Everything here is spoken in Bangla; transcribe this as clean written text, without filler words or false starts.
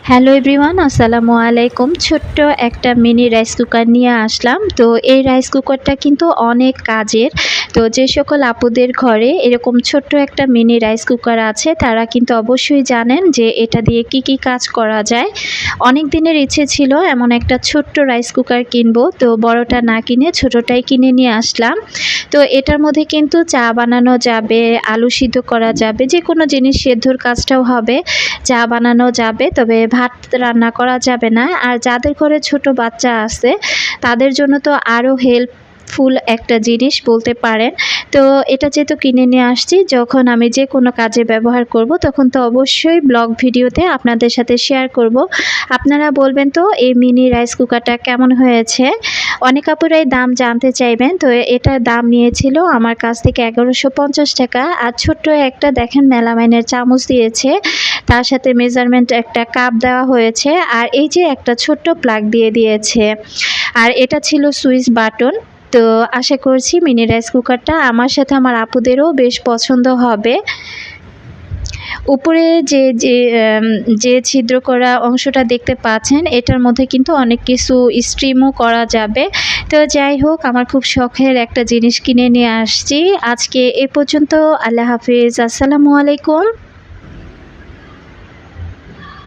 হ্যালো এভরিওয়ান, আসসালামু আলাইকুম। ছোট্ট একটা মিনি রাইস কুকার নিয়ে আসলাম। তো এই রাইস কুকারটা কিন্তু অনেক কাজের। তো যে সকল আপুদের ঘরে এরকম ছোট্ট একটা মিনি রাইস কুকার আছে তারা কিন্তু অবশ্যই জানেন যে এটা দিয়ে কি কি কাজ করা যায়। অনেক দিনের ইচ্ছে ছিল এমন একটা ছোট্ট রাইস কুকার কিনবো, তো বড়টা না কিনে ছোটটাই কিনে নিয়ে আসলাম। তো এটার মধ্যে কিন্তু চা বানানো যাবে, আলু সিদ্ধ করা যাবে, যে কোনো জিনিস সেদ্ধর কাজটাও হবে, চা বানানো যাবে, তবে ভাত রান্না করা যাবে না। আর যাদের ঘরে ছোট বাচ্চা আছে তাদের জন্য তো আরও হেল্পফুল একটা জিনিস বলতে পারেন। তো এটা যেহেতু কিনে নিয়ে আসছি, যখন আমি যে কোনো কাজে ব্যবহার করব তখন তো অবশ্যই ব্লগ ভিডিওতে আপনাদের সাথে শেয়ার করব। আপনারা বলবেন তো এই মিনি রাইস কুকারটা কেমন হয়েছে। অনেক আপুরাই দাম জানতে চাইবেন। তো এটার দাম নিয়েছিল আমার কাছ থেকে 1150 টাকা। আর ছোট্ট একটা দেখেন মেলামাইনের চামচ দিয়েছে, তার সাথে মেজারমেন্ট একটা কাপ দেওয়া হয়েছে, আর এই যে একটা ছোট্ট প্লাগ দিয়ে দিয়েছে। আর এটা ছিল সুইচ বাটন। তো আশা করছি মিনি রাইস কুকারটা আমার সাথে আমার আপুদেরও বেশ পছন্দ হবে। উপরে যে ছিদ্র করা অংশটা দেখতে পাচ্ছেন, এটার মধ্যে কিন্তু অনেক কিছু স্ট্রিমও করা যাবে। তো যাই হোক, আমার খুব শখের একটা জিনিস কিনে নিয়ে আসছি। আজকে এ পর্যন্ত। আল্লাহ হাফিজ, আসসালামু আলাইকুম।